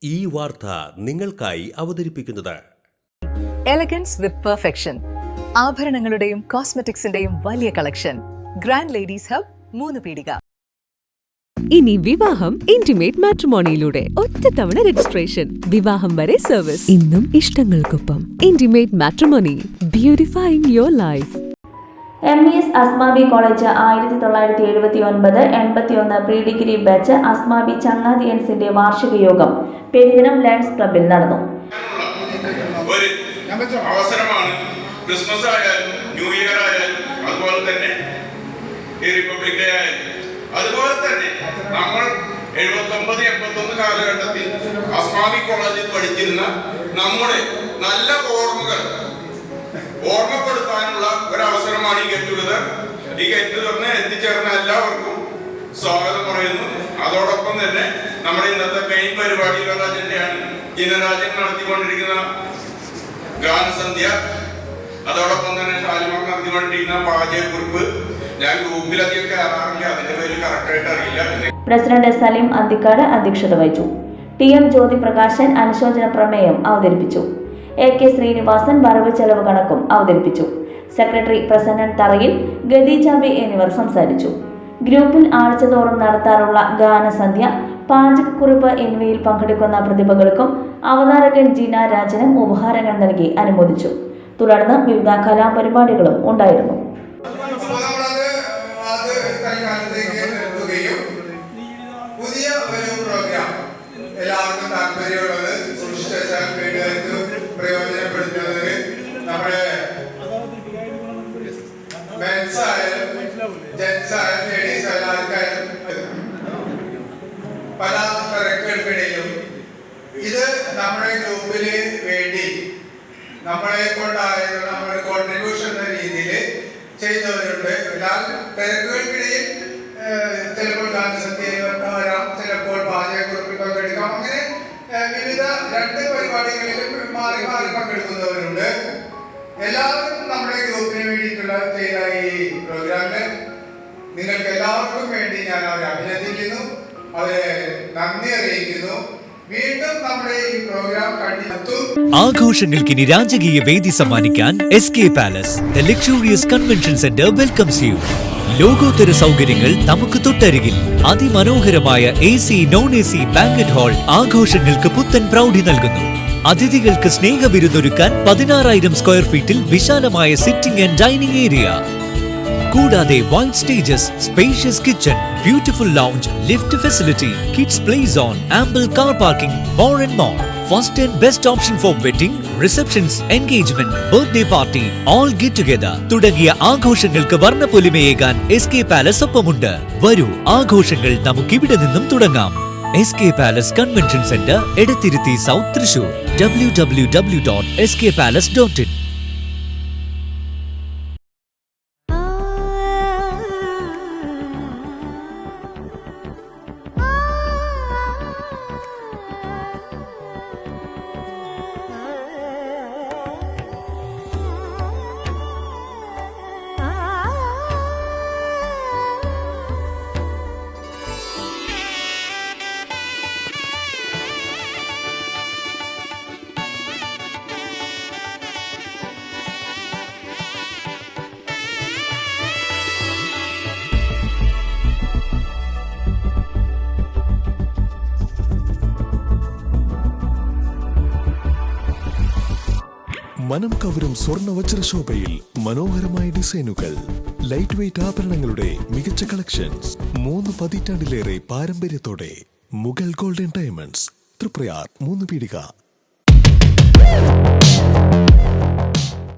ഈ വാർത്ത നിങ്ങൾക്കായി അവതരിപ്പിക്കുന്നത് എലഗൻസ് വിത്ത് പെർഫെക്ഷൻ. ആഭരണങ്ങളുടെയും കോസ്മെറ്റിക്സിന്റെയും വലിയ കളക്ഷൻ. ഗ്രാൻഡ് ലേഡീസ് ഹബ്, 3 പീടിക. ഇനി വിവാഹം ഇന്റിമേറ്റ് മാട്രിമോണിയിലൂടെ ഒറ്റത്തവണ രജിസ്ട്രേഷൻ, വിവാഹം വരെ സർവീസ്. ഇന്നും ഇഷ്ടങ്ങൾക്കൊപ്പം intimate matrimony, beautifying your life. MES Asmabi college 1979-81 pre degree batch Asmabi ചങ്ങാതിയൻസിന്റെ വാർഷിക യോഗം പെരിന്തനം ലയൺസ് ക്ലബ്ബിൽ നടന്നു. അവസരമാണ് ക്രിസ്മസ് ആയാലും ന്യൂ ഇയർ ആയാലും അതുപോലെ തന്നെ റിപ്പബ്ലിക് ഡേ ആയാലും അതുപോലെ തന്നെ നമ്മൾ 79-81 കാലഘട്ടത്തിൽ അസ്മാബി കോളേജിൽ പഠിച്ചിരുന്ന നമ്മുടെ നല്ല ഓർമ്മകൾ ഓർമ്മപ്പെടുത്താനുള്ള ഒരവസരമാണ് ഈ ഗെറ്റ് ടുഗദർ. ഈ ഗെറ്റ് ടുഗദറിന് എത്തിച്ചേർന്ന എല്ലാവർക്കും സ്വാഗതം പറയുന്നു. അതോടൊപ്പം തന്നെ നമ്മുടെ ഇന്നത്തെ മെയിൻ പരിപാടികളുടെ അജണ്ടയാണ് ജിനരാജൻ നടത്തിക്കൊണ്ടിരിക്കുന്ന ഗാനസന്ധ്യ, അതോടൊപ്പം തന്നെ ഷാലിമാർ നടത്തിക്കൊണ്ടിരിക്കുന്ന പാചകക്കുറിപ്പ്. ഞാൻ ഗ്രൂപ്പിലധികം കയറാറില്ല, അതിന്റെ പേര് കറക്റ്റായിട്ട് അറിയില്ല. പ്രസിഡന്റ് സലീം അന്തിക്കാട് അധ്യക്ഷത വഹിച്ചു. TM ജ്യോതി പ്രകാശൻ അനുശോചന പ്രമേയം അവതരിപ്പിച്ചു. AK ശ്രീനിവാസൻ വരവ് ചെലവ് കണക്കും അവതരിപ്പിച്ചു. സെക്രട്ടറി പ്രസന്നൻ തറയിൽ, ഗതിചാബി എന്നിവർ സംസാരിച്ചു. ഗ്രൂപ്പിൽ ആഴ്ചതോറും നടത്താറുള്ള ഗാനസന്ധ്യ, പാചകക്കുറിപ്പ് എന്നിവയിൽ പങ്കെടുക്കുന്ന പ്രതിഭകൾക്കും അവതാരകൻ ജിന രാജനും ഉപഹാരങ്ങൾ നൽകി അനുമോദിച്ചു. തുടർന്ന് വിവിധ കലാപരിപാടികളും ഉണ്ടായിരുന്നു. പുതിയ ഒരു പ്രോഗ്രാം എല്ലാവർക്കും താല്പര്യമുള്ളത് പ്രയോജനപ്പെടുത്തുന്നതിന് നമ്മുടെ മെൻസ് ആയാലും ജെൻസ് ആയാലും ലേഡീസ് ആയാലും ആർക്കായാലും പല തിരക്കുകൾക്കിടയിലും ഇത് നമ്മുടെ ഗ്രൂപ്പിന് വേണ്ടി നമ്മളെ കൊണ്ടായത് നമ്മുടെ കോൺട്രിബ്യൂഷൻ എന്ന രീതിയിൽ ചെയ്യുന്നവരുണ്ട്. എല്ലാ തിരക്കുകൾക്കിടയിൽ ചിലപ്പോൾ ഗാനസന്ധ്യ വരാം, ചിലപ്പോൾ പാചകക്കുറിപ്പിൽ പങ്കെടുക്കാം. അങ്ങനെ വിവിധ 2 പരിപാടികളിലും മാറി മാറി പങ്കെടുക്കുന്നവരുണ്ട്. എല്ലാവരും നമ്മുടെ ഗ്രൂപ്പിന് വേണ്ടിയിട്ടുള്ള ചെയ്ത ഈ പ്രോഗ്രാമിൽ നിങ്ങൾക്ക് എല്ലാവർക്കും വേണ്ടി ഞാൻ അവരെ അഭിനന്ദിക്കുന്നു, അവരെ നന്ദി അറിയിക്കുന്നു. വീണ്ടും നമ്മുടെ ഈ പ്രോഗ്രാം കണ്ടിരുന്നു. ആഘോഷങ്ങൾക്കിനി രാജകീയ വേദി സമ്മാനിക്കാൻ SK palace, the luxurious convention centre welcomes U. ലോകോത്തര സൗകര്യങ്ങൾ നമുക്ക് തൊട്ടരികിൽ. അതിമനോഹരമായ AC, non-AC ബാങ്കറ്റ് ഹാൾ ആഘോഷങ്ങൾക്ക് പുത്തൻ പ്രൗഢി നൽകുന്നു. അതിഥികൾക്ക് സ്നേഹവിരുന്നൊരുക്കാൻ 16,000 സ്ക്വയർ ഫീറ്റിൽ വിശാലമായ സിറ്റിംഗ് ആൻഡ് ഡൈനിങ് ഏരിയ. കൂടാതെ wide stages, spacious kitchen, beautiful lounge, lift facility, kids play zone, ample car parking, more and more. First and best option for wedding, receptions, engagement, birthday party, all get together തുടങ്ങിയ ആഘോഷങ്ങൾക്ക് വർണ്ണപ്പൊലിമയേകാൻ SK palace ഒപ്പമുണ്ട്. വരൂ, ആഘോഷങ്ങൾ നമുക്കിവിടെ നിന്നും തുടങ്ങാം. SK palace convention centre, Edathiruthy south, Thrissur. www.skpalace.in. മനം കവരും സ്വർണ്ണ വജ്രശോഭയിൽ മനോഹരമായ ഡിസൈനുകൾ, ലൈറ്റ് വെയ്റ്റ് ആഭരണങ്ങളുടെ മികച്ച കളക്ഷൻസ്, 3 പതിറ്റാണ്ടിലേറെ പാരമ്പര്യത്തോടെ മുഗൾ ഗോൾഡൻ ഡയമണ്ട്സ്, തൃപ്രയാർ, 3 പീടിക.